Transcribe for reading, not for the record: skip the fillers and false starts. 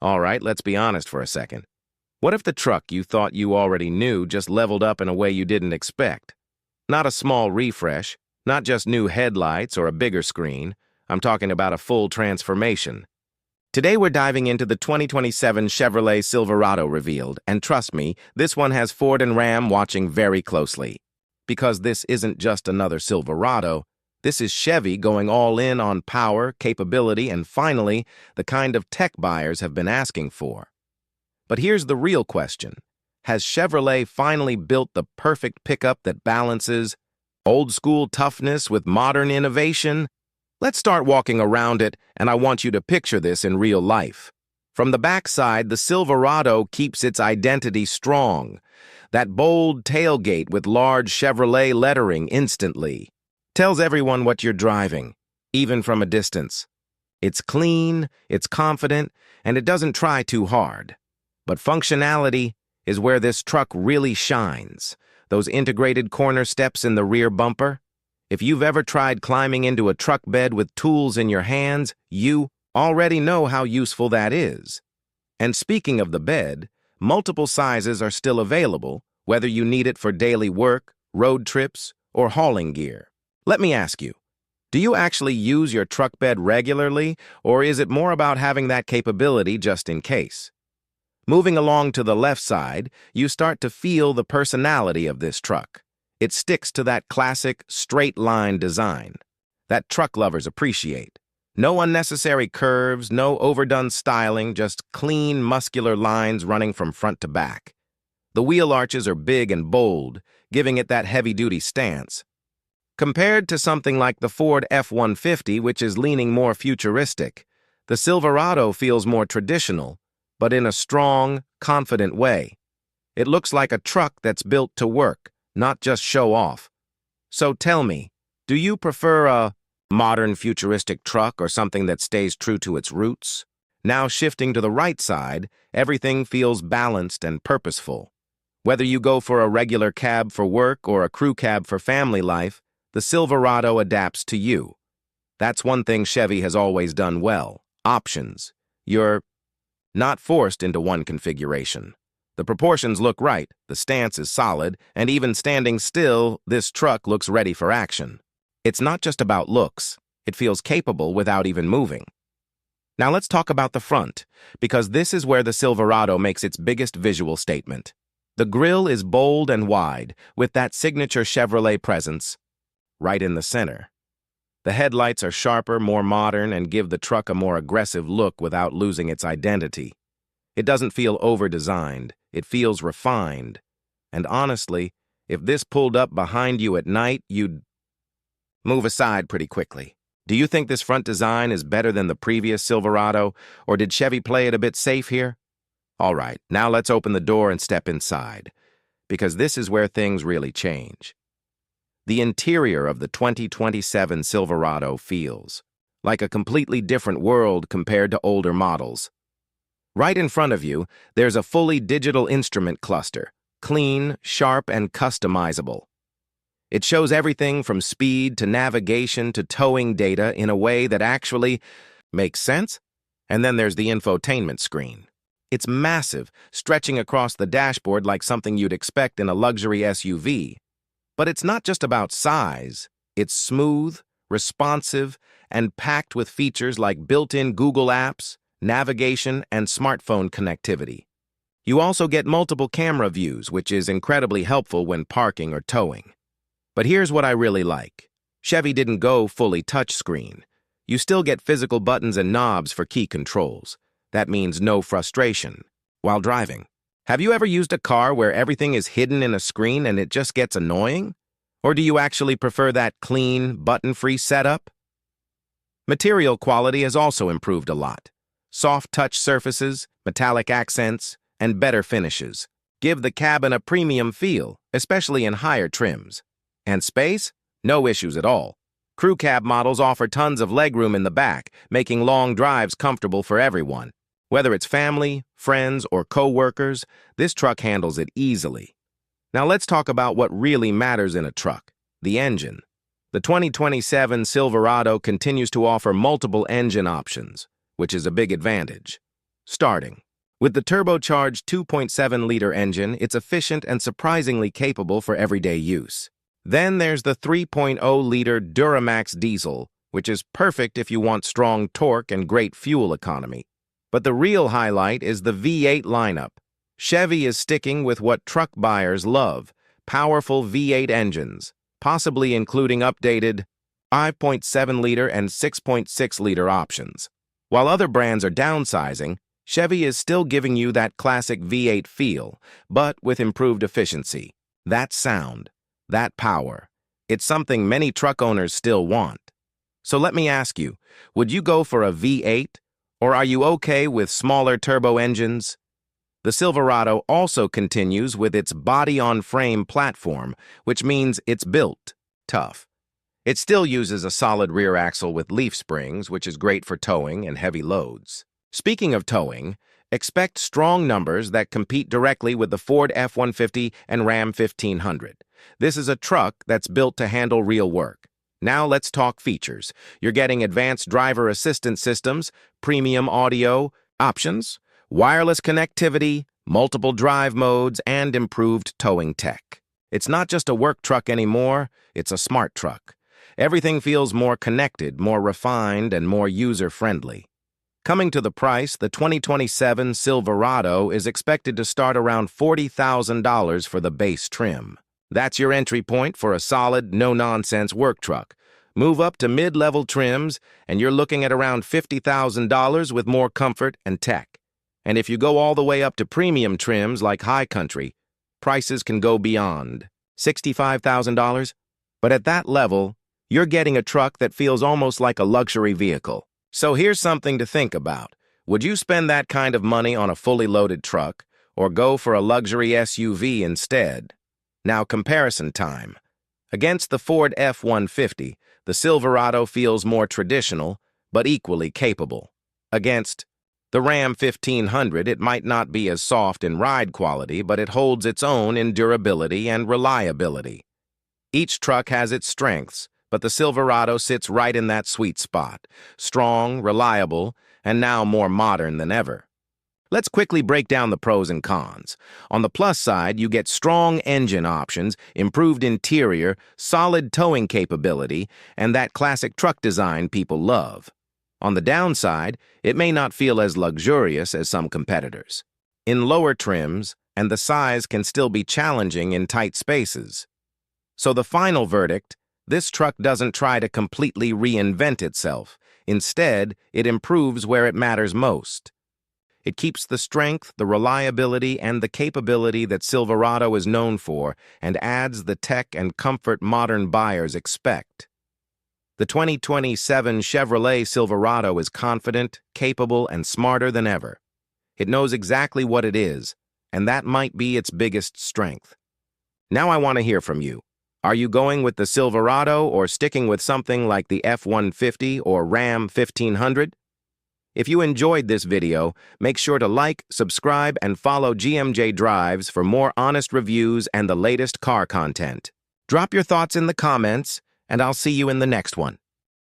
All right, let's be honest for a second. What if the truck you thought you already knew just leveled up in a way you didn't expect? Not a small refresh, not just new headlights or a bigger screen. I'm talking about a full transformation. Today we're diving into the 2027 Chevrolet Silverado revealed, and trust me, this one has Ford and Ram watching very closely. Because this isn't just another Silverado, this is Chevy going all in on power, capability, and finally, the kind of tech buyers have been asking for. But here's the real question. Has Chevrolet finally built the perfect pickup that balances old-school toughness with modern innovation? Let's start walking around it, and I want you to picture this in real life. From the backside, the Silverado keeps its identity strong. That bold tailgate with large Chevrolet lettering instantly tells everyone what you're driving, even from a distance. It's clean, it's confident, and it doesn't try too hard. But functionality is where this truck really shines. Those integrated corner steps in the rear bumper. If you've ever tried climbing into a truck bed with tools in your hands, you already know how useful that is. And speaking of the bed, multiple sizes are still available, whether you need it for daily work, road trips, or hauling gear. Let me ask you, do you actually use your truck bed regularly, or is it more about having that capability just in case? Moving along to the left side, you start to feel the personality of this truck. It sticks to that classic, straight-line design that truck lovers appreciate. No unnecessary curves, no overdone styling, just clean, muscular lines running from front to back. The wheel arches are big and bold, giving it that heavy-duty stance. Compared to something like the Ford F-150, which is leaning more futuristic, the Silverado feels more traditional, but in a strong, confident way. It looks like a truck that's built to work, not just show off. So tell me, do you prefer a modern futuristic truck or something that stays true to its roots? Now shifting to the right side, everything feels balanced and purposeful. Whether you go for a regular cab for work or a crew cab for family life, the Silverado adapts to you. That's one thing Chevy has always done well. Options. You're not forced into one configuration. The proportions look right, the stance is solid, and even standing still, this truck looks ready for action. It's not just about looks. It feels capable without even moving. Now let's talk about the front, because this is where the Silverado makes its biggest visual statement. The grille is bold and wide, with that signature Chevrolet presence right in the center. The headlights are sharper, more modern, and give the truck a more aggressive look without losing its identity. It doesn't feel over-designed. It feels refined. And honestly, if this pulled up behind you at night, you'd move aside pretty quickly. Do you think this front design is better than the previous Silverado, or did Chevy play it a bit safe here? All right, now let's open the door and step inside, because this is where things really change. The interior of the 2027 Silverado feels like a completely different world compared to older models. Right in front of you, there's a fully digital instrument cluster, clean, sharp, and customizable. It shows everything from speed to navigation to towing data in a way that actually makes sense. And then there's the infotainment screen. It's massive, stretching across the dashboard like something you'd expect in a luxury SUV. But it's not just about size. It's smooth, responsive, and packed with features like built-in Google Apps, navigation, and smartphone connectivity. You also get multiple camera views, which is incredibly helpful when parking or towing. But here's what I really like. Chevy didn't go fully touchscreen. You still get physical buttons and knobs for key controls. That means no frustration while driving. Have you ever used a car where everything is hidden in a screen and it just gets annoying? Or do you actually prefer that clean, button-free setup? Material quality has also improved a lot. Soft touch surfaces, metallic accents, and better finishes give the cabin a premium feel, especially in higher trims. And space? No issues at all. Crew cab models offer tons of legroom in the back, making long drives comfortable for everyone. Whether it's family, friends, or co-workers, this truck handles it easily. Now let's talk about what really matters in a truck, the engine. The 2027 Silverado continues to offer multiple engine options, which is a big advantage. Starting. With the turbocharged 2.7-liter engine, it's efficient and surprisingly capable for everyday use. Then there's the 3.0-liter Duramax diesel, which is perfect if you want strong torque and great fuel economy. But the real highlight is the V8 lineup. Chevy is sticking with what truck buyers love, powerful V8 engines, possibly including updated 5.7-liter and 6.6-liter options. While other brands are downsizing, Chevy is still giving you that classic V8 feel, but with improved efficiency. That sound, that power. It's something many truck owners still want. So let me ask you, would you go for a V8, or are you okay with smaller turbo engines? The Silverado also continues with its body-on-frame platform, which means it's built tough. It still uses a solid rear axle with leaf springs, which is great for towing and heavy loads. Speaking of towing, expect strong numbers that compete directly with the Ford F-150 and Ram 1500. This is a truck that's built to handle real work. Now let's talk features. You're getting advanced driver assistance systems, premium audio options, wireless connectivity, multiple drive modes, and improved towing tech. It's not just a work truck anymore, it's a smart truck. Everything feels more connected, more refined, and more user-friendly. Coming to the price, the 2027 Silverado is expected to start around $40,000 for the base trim. That's your entry point for a solid, no-nonsense work truck. Move up to mid-level trims, and you're looking at around $50,000 with more comfort and tech. And if you go all the way up to premium trims like High Country, prices can go beyond $65,000. But at that level, you're getting a truck that feels almost like a luxury vehicle. So here's something to think about. Would you spend that kind of money on a fully loaded truck, or go for a luxury SUV instead? Now, comparison time. Against the Ford F-150, the Silverado feels more traditional, but equally capable. Against the Ram 1500, it might not be as soft in ride quality, but it holds its own in durability and reliability. Each truck has its strengths, but the Silverado sits right in that sweet spot, strong, reliable, and now more modern than ever. Let's quickly break down the pros and cons. On the plus side, you get strong engine options, improved interior, solid towing capability, and that classic truck design people love. On the downside, it may not feel as luxurious as some competitors. In lower trims, and the size can still be challenging in tight spaces. So the final verdict, this truck doesn't try to completely reinvent itself. Instead, it improves where it matters most. It keeps the strength, the reliability, and the capability that Silverado is known for, and adds the tech and comfort modern buyers expect. The 2027 Chevrolet Silverado is confident, capable, and smarter than ever. It knows exactly what it is, and that might be its biggest strength. Now I want to hear from you. Are you going with the Silverado or sticking with something like the F-150 or Ram 1500? If you enjoyed this video, make sure to like, subscribe, and follow GMJ Drives for more honest reviews and the latest car content. Drop your thoughts in the comments, and I'll see you in the next one.